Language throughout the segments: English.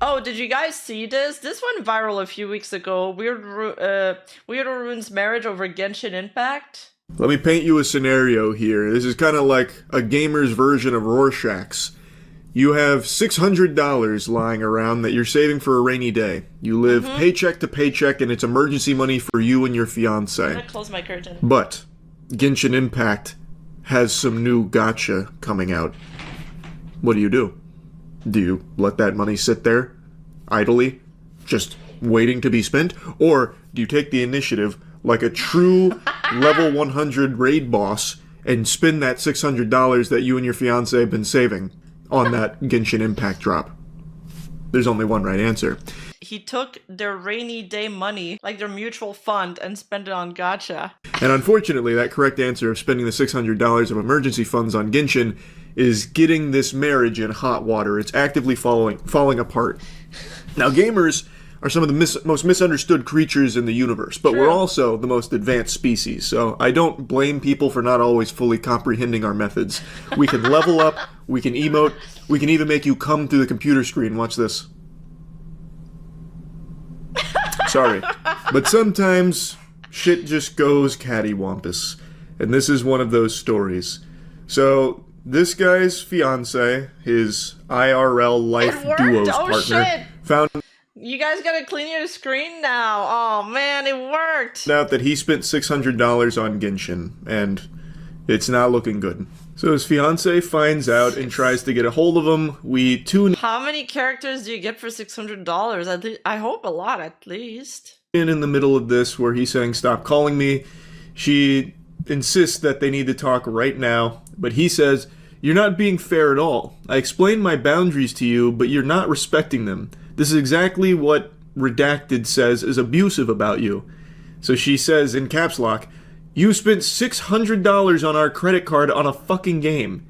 Oh, did you guys see this? This went viral a few weeks ago. Weirdo ruins marriage over Genshin Impact. Let me paint you a scenario here. This is kind of like a gamer's version of Rorschach's. You have $600 lying around that you're saving for a rainy day. You live paycheck to paycheck, and it's emergency money for you and your I'm fiance. gonna close my curtain. But Genshin Impact has some new gacha coming out. What do? Do you let that money sit there, idly, just waiting to be spent? Or do you take the initiative like a true level 100 raid boss and spend that $600 that you and your fiance have been saving on that Genshin Impact drop? There's only one right answer. He took their rainy day money, like their mutual fund, and spent it on gacha. And unfortunately, that correct answer of spending the $600 of emergency funds on Genshin is getting this marriage in hot water. It's actively falling apart. Now, gamers are some of the most misunderstood creatures in the universe, but we're also the most advanced species, so I don't blame people for not always fully comprehending our methods. We can level up, we can emote, we can even make you come through the computer screen. Watch this. Sorry, but sometimes shit just goes cattywampus, and this is one of those stories. So, this guy's fiance, his IRL life duos partner, found You guys gotta clean your screen now. Oh man, it worked. out that he spent $600 on Genshin, and it's not looking good. So his fiance finds out and tries to get a hold of him. We tune How many characters do you get for $600? I hope a lot, at least. in the middle of this where he's saying, "Stop calling me." She insists that they need to talk right now, but he says, "You're not being fair at all. I explained my boundaries to you, but you're not respecting them. This is exactly what Redacted says is abusive about you." So she says in caps lock, "You spent $600 on our credit card on a fucking game.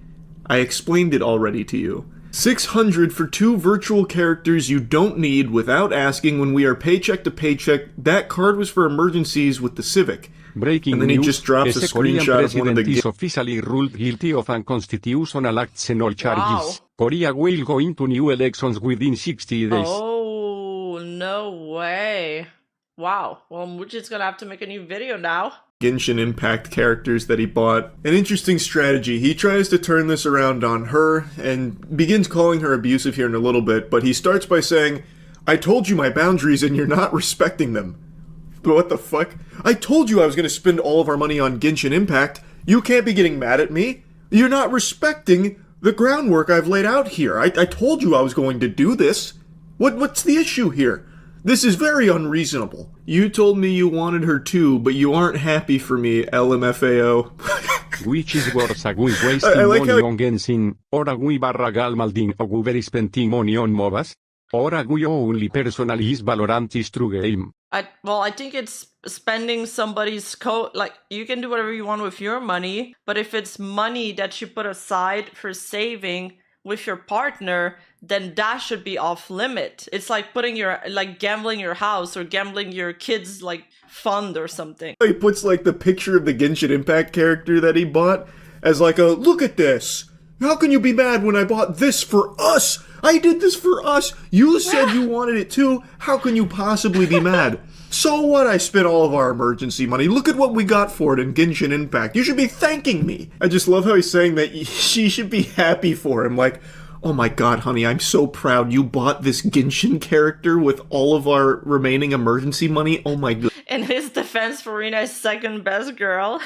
I explained it already to you. $600 for 2 virtual characters you don't need without asking when we are paycheck to paycheck. That card was for emergencies with the Civic." Breaking And then he news, just drops a Korean screenshot of one of the president is officially ruled guilty of unconstitutional acts and all charges. Korea will go into new elections within 60 days. Oh, no way. Wow. Well, Muji's gonna have to make a new video now. Genshin Impact characters that he bought. An interesting strategy. He tries to turn this around on her and begins calling her abusive here in a little bit, but he starts by saying, "I told you my boundaries and you're not respecting them." But what the fuck? I told you I was going to spend all of our money on Genshin Impact. You can't be getting mad at me. You're not respecting the groundwork I've laid out here. I told you I was going to do this. What's the issue here? This is very unreasonable. You told me you wanted her too, but you aren't happy for me, LMFAO. Which is worse, are we wasting money on Genshin, or are we barragal maldin or we spending money on MOBAs? Or are we only personally is Valorant is true game? I think it's spending somebody's code. Like, you can do whatever you want with your money, but if it's money that you put aside for saving with your partner, then that should be off limit. It's like gambling your house or gambling your kids' fund or something. He puts the picture of the Genshin Impact character that he bought as look at this. How can you be mad when I bought this for us? I did this for us. You said you wanted it too. How can you possibly be mad? So what? I spent all of our emergency money. Look at what we got for it in Genshin Impact. You should be thanking me. I just love how he's saying that she should be happy for him. Oh my god, honey, I'm so proud you bought this Genshin character with all of our remaining emergency money. Oh my god. In his defense, Farina is second best girl.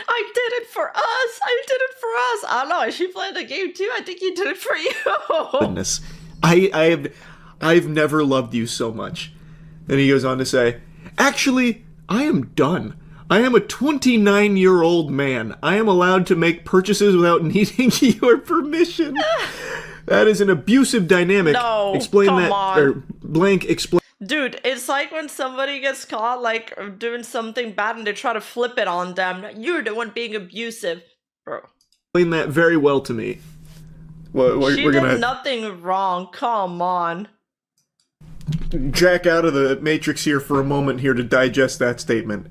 I did it for us. I did it for us. I don't know. She played the game too. I think he did it for you. Goodness, I've never loved you so much. And he goes on to say, "Actually, I am done. I am a 29-year-old man. I am allowed to make purchases without needing your permission." That is an abusive dynamic. No, explain come that. on. Or blank explain. Dude, it's like when somebody gets caught doing something bad and they try to flip it on them. You're the one being abusive, bro. Explain that very well to me. She did nothing wrong. Come on. Jack out of the Matrix here for a moment here to digest that statement.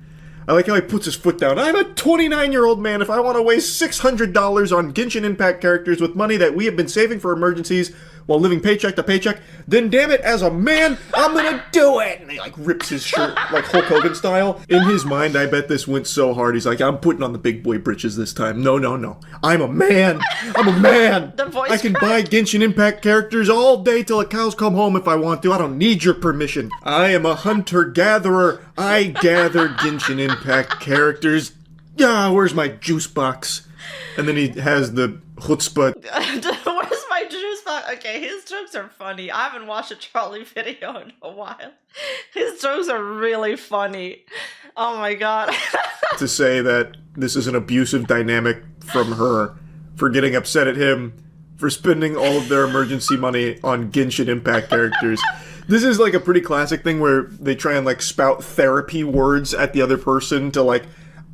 I like how he puts his foot down. I'm a 29-year-old man. If I want to waste $600 on Genshin Impact characters with money that we have been saving for emergencies, while living paycheck to paycheck, then damn it, as a man, I'm gonna do it! And he like rips his shirt, like Hulk Hogan style. In his mind, I bet this went so hard, he's like, I'm putting on the big boy britches this time. No. I'm a man! I'm a man! The voice I can buy Genshin Impact characters all day till the cows come home if I want to. I don't need your permission. I am a hunter-gatherer. I gather Genshin Impact characters. Yeah, where's my juice box? And then he has the chutzpah. Where's my juice box? Okay, his jokes are funny. I haven't watched a Charlie video in a while. His jokes are really funny. Oh my god. To say that this is an abusive dynamic from her for getting upset at him for spending all of their emergency money on Genshin Impact characters. This is like a pretty classic thing where they try and like spout therapy words at the other person to like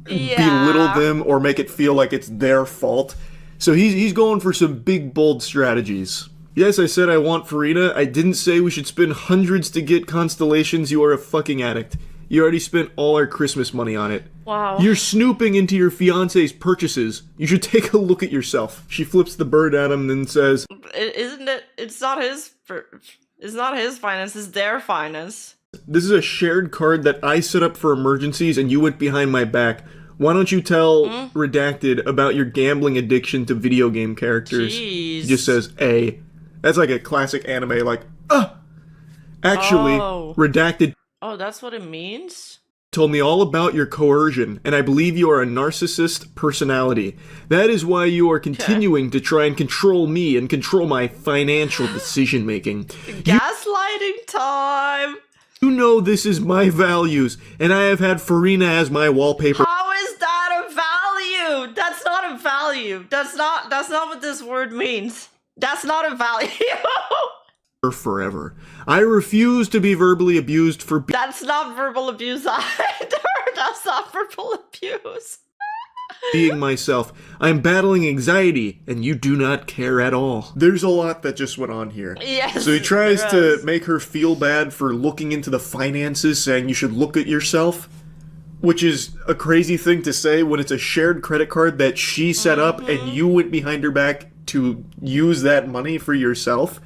belittle them or make it feel like it's their fault. So he's going for some big, bold strategies. Yes, I said I want Farina. I didn't say we should spend hundreds to get constellations. You are a fucking addict. You already spent all our Christmas money on it. Wow. You're snooping into your fiancé's purchases. You should take a look at yourself. She flips the bird at him and says, Isn't it? It's not his. It's not his finance. It's their finance. This is a shared card that I set up for emergencies and you went behind my back. Why don't you tell Redacted about your gambling addiction to video game characters? Jeez. Just says A. That's like a classic anime, like, Actually, Redacted Oh, that's what it means? told me all about your coercion, and I believe you are a narcissist personality. That is why you are continuing to try and control me and control my financial decision-making. Gaslighting time! You know this is my values, and I have had Farina as my wallpaper. How is that a value? That's not a value. That's not what this word means. That's not a value. Forever. I refuse to be verbally abused for That's not verbal abuse either. That's not verbal abuse. being myself. I'm battling anxiety, and you do not care at all. There's a lot that just went on here. Yes. So he tries to make her feel bad for looking into the finances, saying you should look at yourself, which is a crazy thing to say when it's a shared credit card that she set up and you went behind her back to use that money for yourself.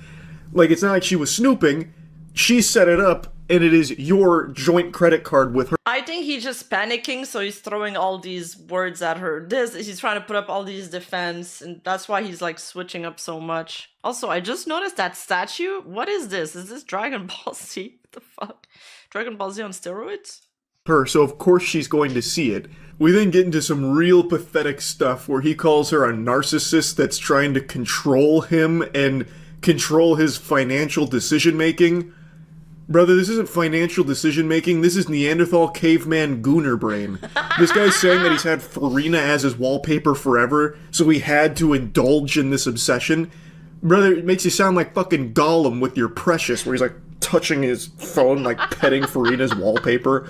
Like, it's not like she was snooping. She set it up, and it is your joint credit card with her. I think he's just panicking, so he's throwing all these words at her. He's trying to put up all these defense, and that's why he's like switching up so much. Also, I just noticed that statue. What is this? Is this Dragon Ball Z? What the fuck? Dragon Ball Z on steroids? So of course she's going to see it. We then get into some real pathetic stuff where he calls her a narcissist that's trying to control him and control his financial decision-making. Brother, this isn't financial decision-making, this is Neanderthal caveman gooner brain. This guy's saying that he's had Farina as his wallpaper forever, so he had to indulge in this obsession. Brother, it makes you sound like fucking Gollum with your Precious, where he's like touching his phone, like petting Farina's wallpaper.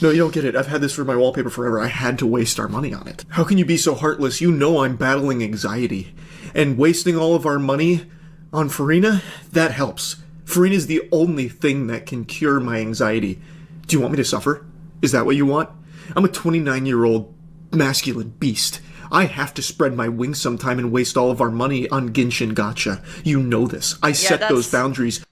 No, you don't get it. I've had this for my wallpaper forever. I had to waste our money on it. How can you be so heartless? You know I'm battling anxiety. And wasting all of our money on Farina? That helps. Farina's the only thing that can cure my anxiety. Do you want me to suffer? Is that what you want? I'm a 29-year-old masculine beast. I have to spread my wings sometime and waste all of our money on Genshin gacha. You know this. I set those boundaries.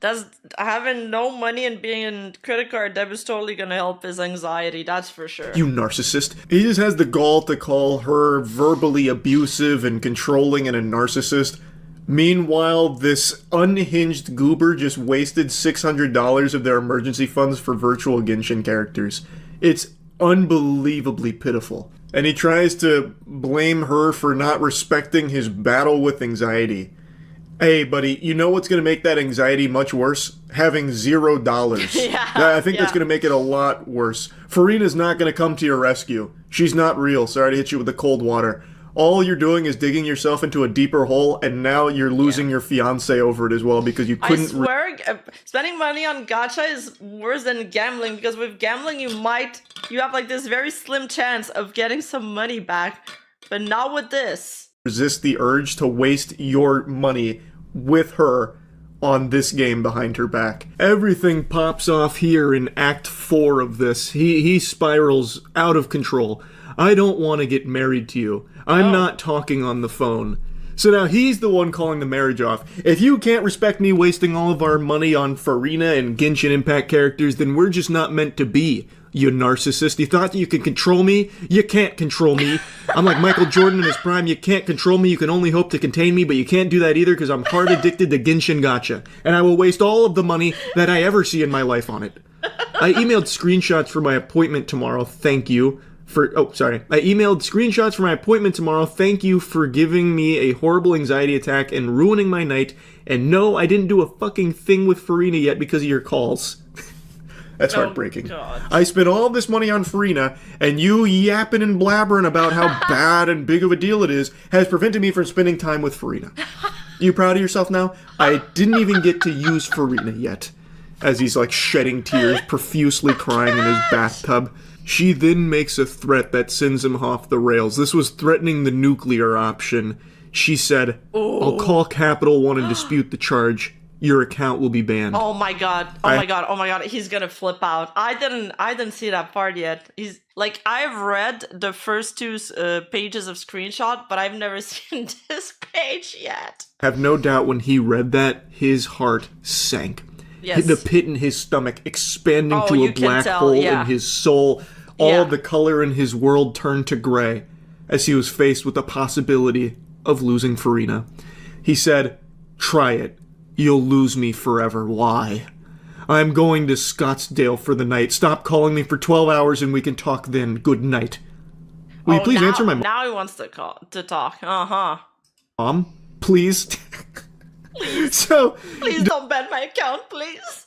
Having no money and being in credit card debt is totally gonna help his anxiety, that's for sure. You narcissist. He just has the gall to call her verbally abusive and controlling and a narcissist. Meanwhile, this unhinged goober just wasted $600 of their emergency funds for virtual Genshin characters. It's unbelievably pitiful. And he tries to blame her for not respecting his battle with anxiety. Hey, buddy, you know what's going to make that anxiety much worse? Having $0. Yeah, I think that's going to make it a lot worse. Farina's not going to come to your rescue. She's not real. Sorry to hit you with the cold water. All you're doing is digging yourself into a deeper hole, and now you're losing your fiancé over it as well because you couldn't... I swear, spending money on gacha is worse than gambling, because with gambling you have like this very slim chance of getting some money back, but not with this. Resist the urge to waste your money with her on this game behind her back. Everything pops off here in Act 4 of this. He spirals out of control. I don't want to get married to you. I'm not talking on the phone. So now he's the one calling the marriage off. If you can't respect me wasting all of our money on Farina and Genshin Impact characters, then we're just not meant to be, you narcissist. You thought that you could control me? You can't control me. I'm like Michael Jordan in his prime. You can't control me. You can only hope to contain me, but you can't do that either because I'm hard addicted to Genshin Gacha. And I will waste all of the money that I ever see in my life on it. I emailed screenshots for my appointment tomorrow. Thank you. I emailed screenshots for my appointment tomorrow. Thank you for giving me a horrible anxiety attack and ruining my night. And no, I didn't do a fucking thing with Farina yet because of your calls. That's heartbreaking. God. I spent all this money on Farina, and you yapping and blabbering about how bad and big of a deal it is has prevented me from spending time with Farina. You proud of yourself now? I didn't even get to use Farina yet. As he's like shedding tears, profusely crying in his bathtub. She then makes a threat that sends him off the rails. This was threatening the nuclear option. She said, I'll call Capital One and dispute the charge. Your account will be banned. Oh my god. Oh my god. He's gonna flip out. I didn't see that part yet. He's like, I've read the first two pages of screenshot, but I've never seen this page yet. Have no doubt when he read that, his heart sank. Yes. The pit in his stomach expanding to a black hole in his soul. All of the color in his world turned to gray as he was faced with the possibility of losing Farina. He said, try it. You'll lose me forever. Why? I'm going to Scottsdale for the night. Stop calling me for 12 hours and we can talk then. Good night. Will you please answer my mom? Now he wants to talk. Uh-huh. Mom, please. Please. Please don't ban my account, please.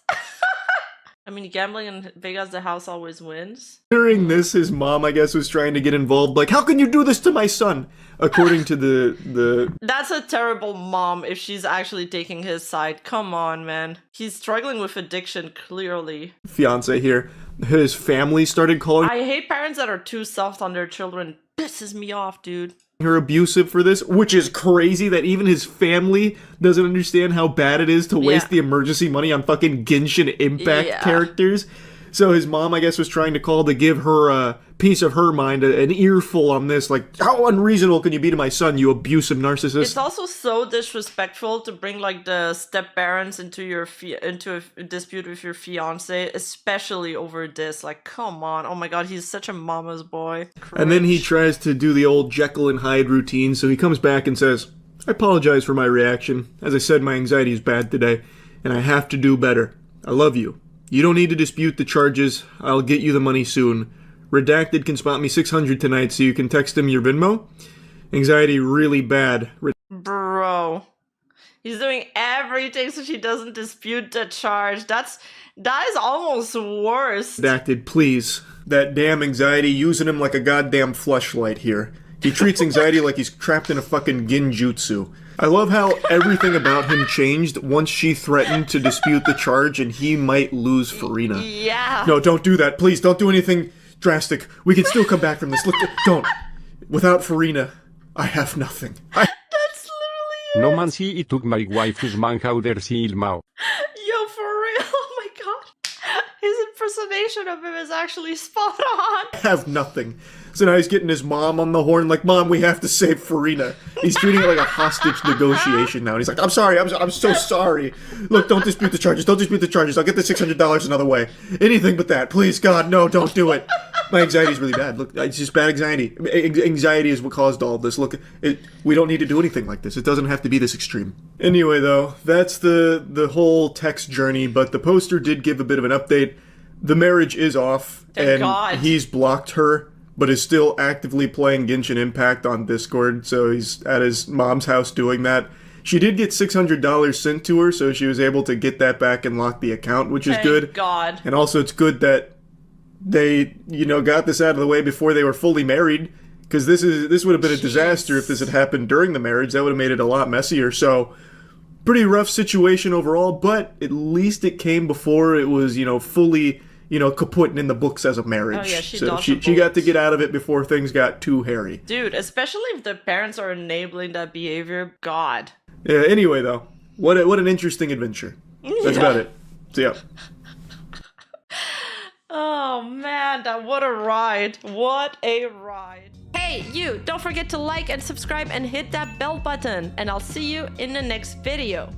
I mean, gambling in Vegas, the house always wins. During this, his mom, I guess, was trying to get involved. Like, how can you do this to my son? According to the... That's a terrible mom if she's actually taking his side. Come on, man. He's struggling with addiction, clearly. Fiance here. His family started calling... I hate parents that are too soft on their children. Pisses me off, dude. Her abusive for this, which is crazy that even his family doesn't understand how bad it is to waste the emergency money on fucking Genshin Impact characters. So his mom, I guess, was trying to call to give her a piece of her mind, an earful on this. Like, how unreasonable can you be to my son, you abusive narcissist? It's also so disrespectful to bring, like, the step-parents into into a dispute with your fiancé, especially over this. Like, come on. Oh my god, he's such a mama's boy. Cringe. And then he tries to do the old Jekyll and Hyde routine, so he comes back and says, I apologize for my reaction. As I said, my anxiety is bad today, and I have to do better. I love you. You don't need to dispute the charges. I'll get you the money soon. Redacted can spot me 600 tonight, so you can text him your Venmo. Anxiety really bad. Bro. He's doing everything so she doesn't dispute the charge. That is almost worse. Redacted, please. That damn anxiety using him like a goddamn fleshlight here. He treats anxiety like he's trapped in a fucking genjutsu. I love how everything about him changed once she threatened to dispute the charge and he might lose Farina. Yeah. No, don't do that. Please, don't do anything drastic. We can still come back from this. Look, don't. Without Farina, I have nothing. That's literally No man see it took my wife's man how there see Ilmao. Yo, for real. Oh my god. His impersonation of him is actually spot on. I have nothing. So now he's getting his mom on the horn, like, Mom, we have to save Farina. He's treating it like a hostage negotiation now. And he's like, I'm sorry, I'm so sorry. Look, don't dispute the charges, don't dispute the charges. I'll get the $600 another way. Anything but that. Please, God, no, don't do it. My anxiety is really bad. Look, it's just bad anxiety. Anxiety is what caused all of this. Look, we don't need to do anything like this. It doesn't have to be this extreme. Anyway, though, that's the whole text journey, but the poster did give a bit of an update. The marriage is off, Thank God. He's blocked her, but is still actively playing Genshin Impact on Discord, so he's at his mom's house doing that. She did get $600 sent to her, so she was able to get that back and lock the account, which is good. Thank God. And also it's good that they, got this out of the way before they were fully married, because this would have been a disaster if this had happened during the marriage. That would have made it a lot messier, so pretty rough situation overall, but at least it came before it was, fully kaput in the books as a marriage. Oh, yeah, she so dodged she the got to bullets. get out of it before things got too hairy. Dude, especially if the parents are enabling that behavior. God. Yeah, anyway, though, what an interesting adventure. That's about it. So, yeah. Oh man, what a ride. What a ride. Hey, Hey, you, don't forget to like and subscribe and hit that bell button. And I'll see you in the next video.